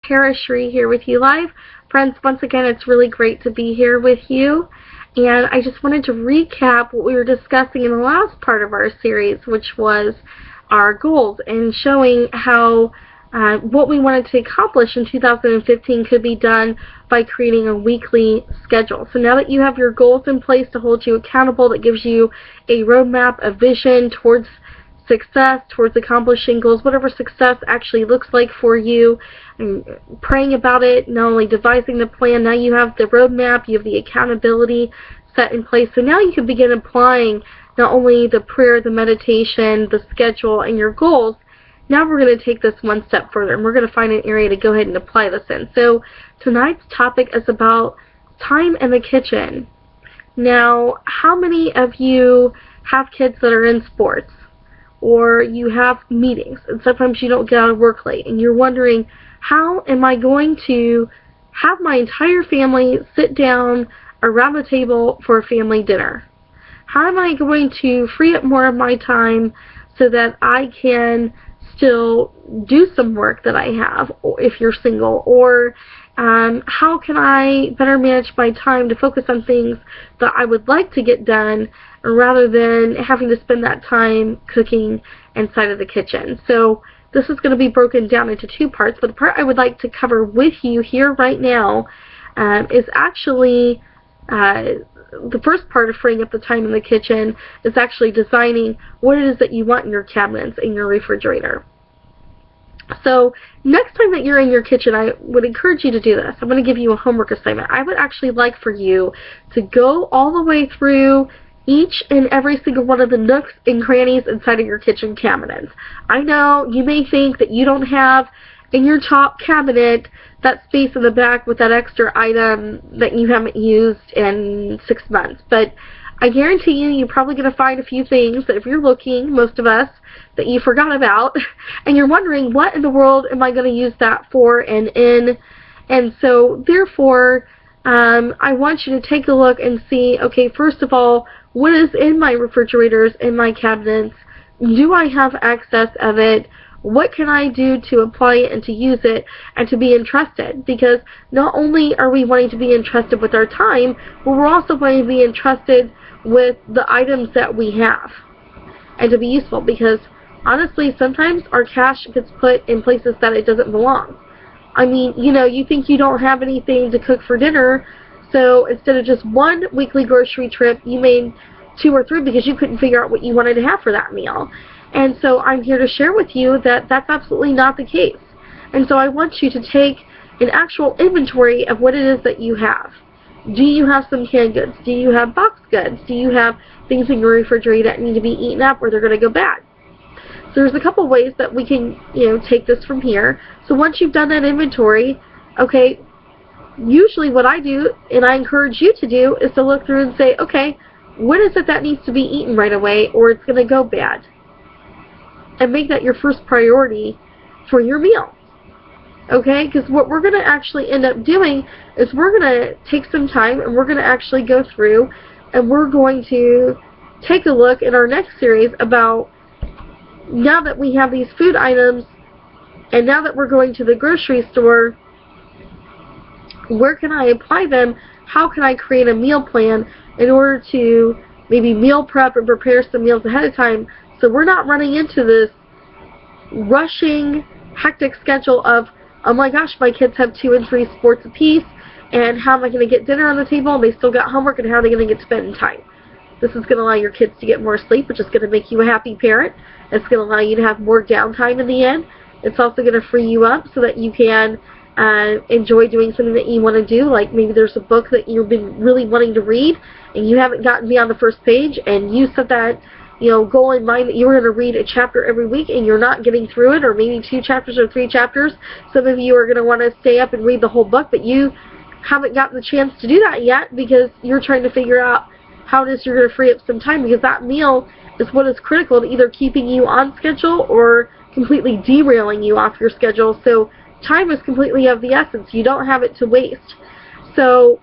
Kara Shree here with you live. Friends, once again, it's really great to be here with you. And I just wanted to recap what we were discussing in the last part of our series, which was our goals and showing how what we wanted to accomplish in 2015 could be done by creating a weekly schedule. So now that you have your goals in place to hold you accountable, that gives you a roadmap, a vision towards success, towards accomplishing goals, whatever success actually looks like for you, and praying about it, not only devising the plan, now you have the roadmap, you have the accountability set in place. So now you can begin applying not only the prayer, the meditation, the schedule, and your goals. Now we're going to take this one step further, and we're going to find an area to go ahead and apply this in. So tonight's topic is about time in the kitchen. Now, how many of you have kids that are in sports? Or you have meetings, and sometimes you don't get out of work late, and you're wondering, how am I going to have my entire family sit down around the table for a family dinner? How am I going to free up more of my time so that I can still do some work that I have, if you're single? Or how can I better manage my time to focus on things that I would like to get done rather than having to spend that time cooking inside of the kitchen? So this is going to be broken down into two parts, but the part I would like to cover with you here right now is actually the first part of freeing up the time in the kitchen is actually designing what it is that you want in your cabinets, in your refrigerator. So next time that you're in your kitchen, I would encourage you to do this. I'm going to give you a homework assignment. I would actually like for you to go all the way through each and every single one of the nooks and crannies inside of your kitchen cabinets. I know you may think that you don't have in your top cabinet that space in the back with that extra item that you haven't used in 6 months, but I guarantee you, you're probably going to find a few things that if you're looking, most of us, that you forgot about, and you're wondering, what in the world am I going to use that for and in? And so, therefore, I want you to take a look and see, okay, first of all, what is in my refrigerators, in my cabinets? Do I have access of it? What can I do to apply it and to use it and to be entrusted? Because not only are we wanting to be entrusted with our time, but we're also wanting to be entrusted with the items that we have and to be useful, because honestly sometimes our cash gets put in places that it doesn't belong. I mean, you know, you think you don't have anything to cook for dinner, so instead of just one weekly grocery trip, you made 2 or 3 because you couldn't figure out what you wanted to have for that meal. And so I'm here to share with you that that's absolutely not the case. And so I want you to take an actual inventory of what it is that you have. Do you have some canned goods? Do you have boxed goods? Do you have things in your refrigerator that need to be eaten up or they're going to go bad? So there's a couple ways that we can, take this from here. So once you've done that inventory, okay, usually what I do, and I encourage you to do, is to look through and say, okay, what is it that needs to be eaten right away or it's going to go bad? And make that your first priority for your meal. Okay, because what we're going to actually end up doing is we're going to take some time and we're going to actually go through and we're going to take a look in our next series about, now that we have these food items and now that we're going to the grocery store, where can I apply them? How can I create a meal plan in order to maybe meal prep and prepare some meals ahead of time, so we're not running into this rushing, hectic schedule of, oh my gosh, my kids have 2 and 3 sports apiece, and how am I going to get dinner on the table, and they still got homework, and how are they going to get spending time? This is going to allow your kids to get more sleep, which is going to make you a happy parent. It's going to allow you to have more downtime in the end. It's also going to free you up so that you can enjoy doing something that you want to do, like maybe there's a book that you've been really wanting to read, and you haven't gotten beyond the first page, and you set that goal in mind that you're going to read a chapter every week and you're not getting through it, or maybe 2 chapters or 3 chapters. Some of you are going to want to stay up and read the whole book, but you haven't gotten the chance to do that yet because you're trying to figure out how it is you're going to free up some time, because that meal is what is critical to either keeping you on schedule or completely derailing you off your schedule. So time is completely of the essence. You don't have it to waste. So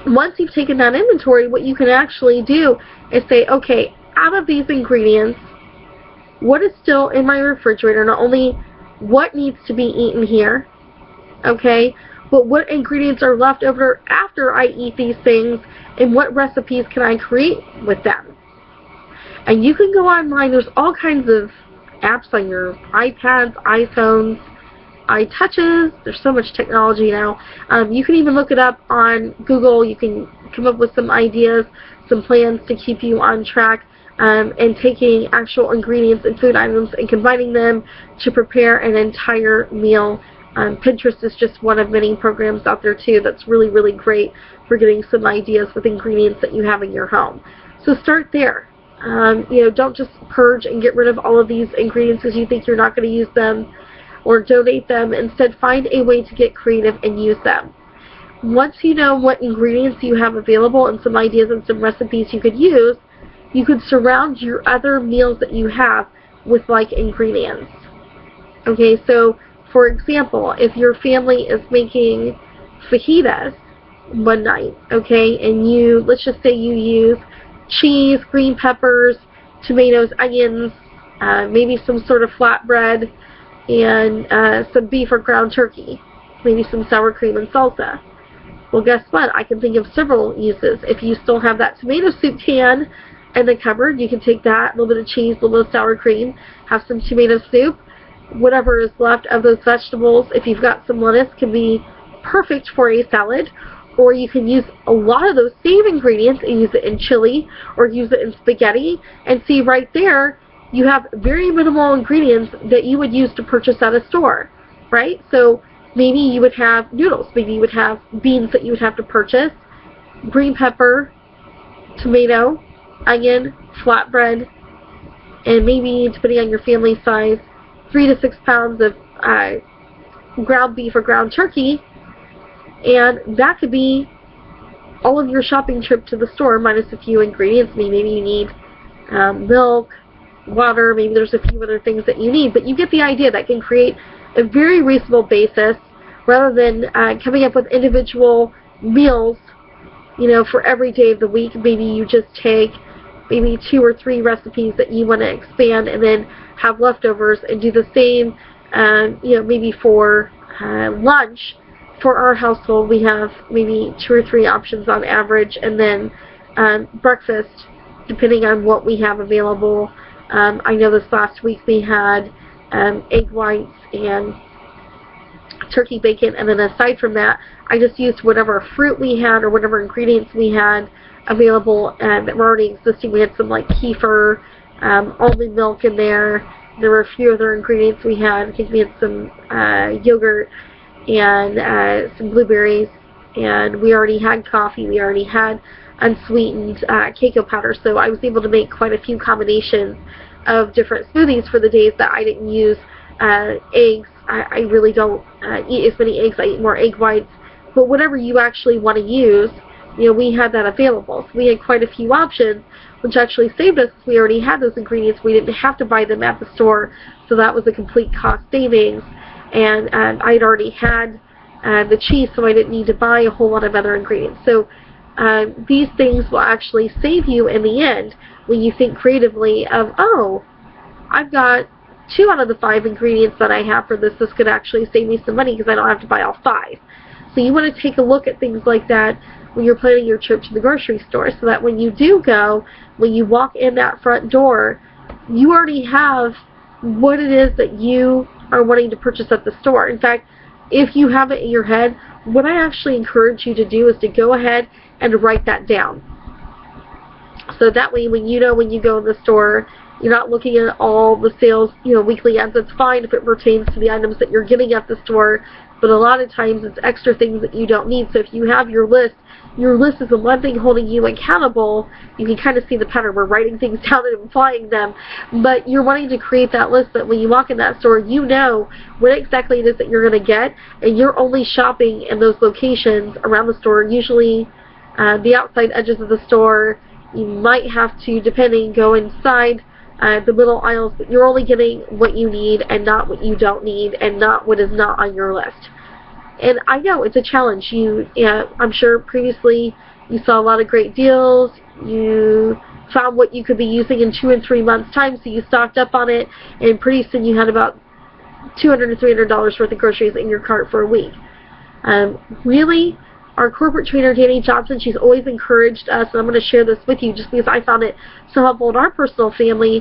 once you've taken that inventory, what you can actually do is say, okay, out of these ingredients, what is still in my refrigerator? Not only what needs to be eaten here, okay? But what ingredients are left over after I eat these things, and what recipes can I create with them? And you can go online. There's all kinds of apps on your iPads, iPhones, iTouches. There's so much technology now. You can even look it up on Google. You can come up with some ideas, some plans to keep you on track, and taking actual ingredients and food items and combining them to prepare an entire meal. Pinterest is just one of many programs out there too that's really, really great for getting some ideas with ingredients that you have in your home. So start there. Don't just purge and get rid of all of these ingredients because you think you're not going to use them or donate them. Instead, find a way to get creative and use them. Once you know what ingredients you have available and some ideas and some recipes you could use, you could surround your other meals that you have with like ingredients. Okay, so for example, if your family is making fajitas one night, okay, and let's just say you use cheese, green peppers, tomatoes, onions, maybe some sort of flatbread, and some beef or ground turkey, maybe some sour cream and salsa. Well, guess what? I can think of several uses. If you still have that tomato soup can in the cupboard, you can take that, a little bit of cheese, a little bit of sour cream, have some tomato soup. Whatever is left of those vegetables, if you've got some lettuce, can be perfect for a salad. Or you can use a lot of those same ingredients and use it in chili or use it in spaghetti. And see, right there, you have very minimal ingredients that you would use to purchase at a store, right? So maybe you would have noodles. Maybe you would have beans that you would have to purchase, green pepper, tomato, onion, flatbread, and maybe, depending on your family size, 3 to 6 pounds of ground beef or ground turkey. And that could be all of your shopping trip to the store minus a few ingredients. Maybe you need milk, water, maybe there's a few other things that you need. But you get the idea. That can create a very reasonable basis rather than coming up with individual meals, for every day of the week. Maybe you just take maybe 2 or 3 recipes that you want to expand and then have leftovers and do the same, maybe for lunch. For our household, we have maybe 2 or 3 options on average, and then breakfast, depending on what we have available. I know this last week we had egg whites and turkey bacon, and then aside from that, I just used whatever fruit we had or whatever ingredients we had available that were already existing. We had some like kefir, almond milk in there. There were a few other ingredients we had. I think we had some yogurt and some blueberries, and we already had coffee. We already had unsweetened cacao powder, so I was able to make quite a few combinations of different smoothies for the days that I didn't use eggs. I really don't eat as many eggs. I eat more egg whites, but whatever you actually want to use, we had that available. So we had quite a few options, which actually saved us because we already had those ingredients. We didn't have to buy them at the store, so that was a complete cost savings. And I'd already had the cheese, so I didn't need to buy a whole lot of other ingredients. So these things will actually save you in the end when you think creatively of, oh, I've got 2 out of the 5 ingredients that I have for this. This could actually save me some money because I don't have to buy all 5. So you want to take a look at things like that when you're planning your trip to the grocery store, so that when you do go, when you walk in that front door, you already have what it is that you are wanting to purchase at the store. In fact, if you have it in your head, what I actually encourage you to do is to go ahead and write that down. So that way, when you go in the store, you're not looking at all the sales, weekly ads. That's fine if it pertains to the items that you're getting at the store, but a lot of times it's extra things that you don't need. So if you have your list is the one thing holding you accountable. You can kind of see the pattern. We're writing things down and applying them, but you're wanting to create that list that when you walk in that store, you know what exactly it is that you're going to get, and you're only shopping in those locations around the store. Usually the outside edges of the store, you might have to, depending, go inside the middle aisles, but you're only getting what you need and not what you don't need and not what is not on your list. And I know it's a challenge. I'm sure previously you saw a lot of great deals. You found what you could be using in 2 and 3 months' time, so you stocked up on it, and pretty soon you had about $200 to $300 worth of groceries in your cart for a week. Really, our corporate trainer, Danny Johnson, she's always encouraged us, and I'm going to share this with you just because I found it so helpful in our personal family,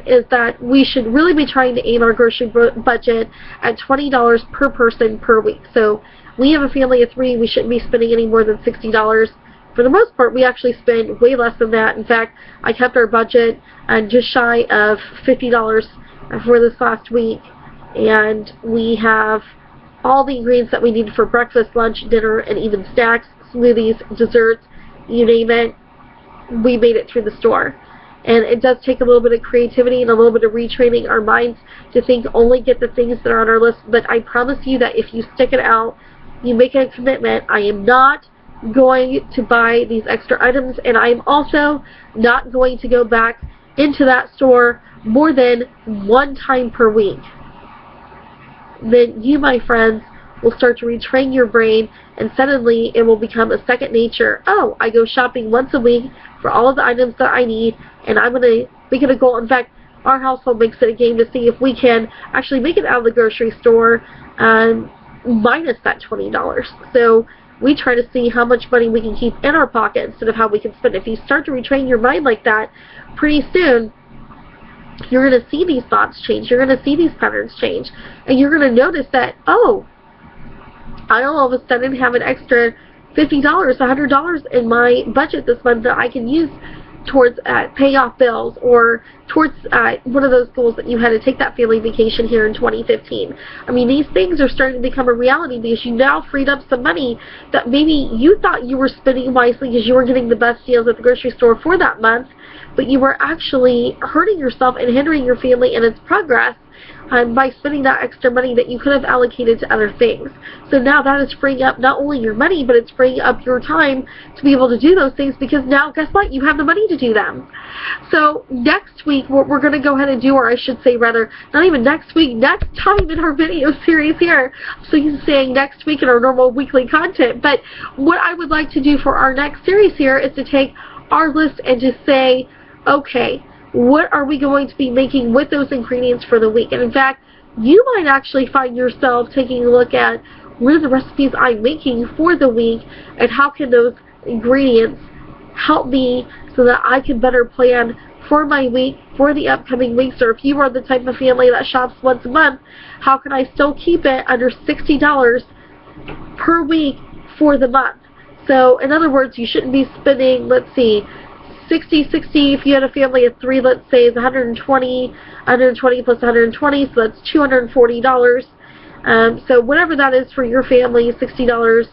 is that we should really be trying to aim our grocery budget at $20 per person per week. So we have a family of 3. We shouldn't be spending any more than $60. For the most part, we actually spend way less than that. In fact, I kept our budget just shy of $50 for this last week, and we have all the ingredients that we need for breakfast, lunch, dinner, and even snacks, smoothies, desserts, you name it. We made it through the store. And it does take a little bit of creativity and a little bit of retraining our minds to think only get the things that are on our list. But I promise you that if you stick it out, you make a commitment, I am not going to buy these extra items, and I am also not going to go back into that store more than 1 time per week. Then you, my friends, will start to retrain your brain, and suddenly it will become a second nature. Oh, I go shopping once a week for all of the items that I need, and I'm going to make it a goal. In fact, our household makes it a game to see if we can actually make it out of the grocery store minus that $20. So we try to see how much money we can keep in our pocket instead of how we can spend. If you start to retrain your mind like that, pretty soon you're going to see these thoughts change. You're going to see these patterns change. And you're going to notice that, oh, I all of a sudden have an extra $50, $100 in my budget this month that I can use towards paying off bills, or towards one of those goals that you had to take that family vacation here in 2015. I mean, these things are starting to become a reality because you now freed up some money that maybe you thought you were spending wisely because you were getting the best deals at the grocery store for that month, but you were actually hurting yourself and hindering your family in its progress by spending that extra money that you could have allocated to other things. So now that is freeing up not only your money, but it's freeing up your time to be able to do those things, because now, guess what? You have the money to do them. So next week, what we're going to go ahead and do, or I should say rather, not even next week, next time in our video series here, so you're saying next week in our normal weekly content, but what I would like to do for our next series here is to take our list and just say, okay, what are we going to be making with those ingredients for the week? And in fact, you might actually find yourself taking a look at what are the recipes I'm making for the week, and how can those ingredients help me so that I can better plan for my week, for the upcoming weeks. Or if you are the type of family that shops once a month, how can I still keep it under $60 per week for the month? So in other words, you shouldn't be spending, let's see, 60, if you had a family of 3, let's say, is 120 plus 120, so that's $240. So whatever that is for your family, $60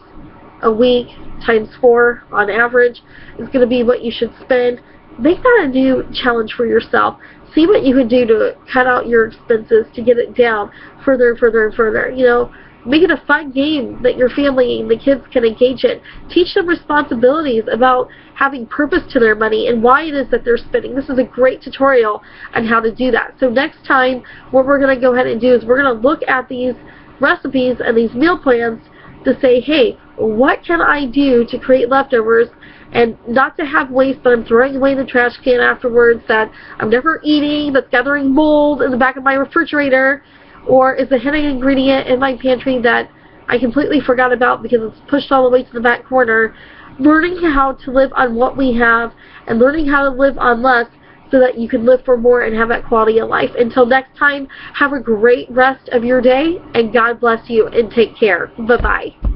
a week times 4 on average is going to be what you should spend. Make that a new challenge for yourself. See what you can do to cut out your expenses to get it down further and further and further. You know, make it a fun game that your family and the kids can engage in. Teach them responsibilities about having purpose to their money and why it is that they're spending. This is a great tutorial on how to do that. So next time, what we're going to go ahead and do is we're going to look at these recipes and these meal plans to say, hey, what can I do to create leftovers and not to have waste that I'm throwing away in the trash can afterwards, that I'm never eating, that's gathering mold in the back of my refrigerator, or is a hidden ingredient in my pantry that I completely forgot about because it's pushed all the way to the back corner. Learning how to live on what we have and learning how to live on less so that you can live for more and have that quality of life. Until next time, have a great rest of your day, and God bless you, and take care. Bye-bye.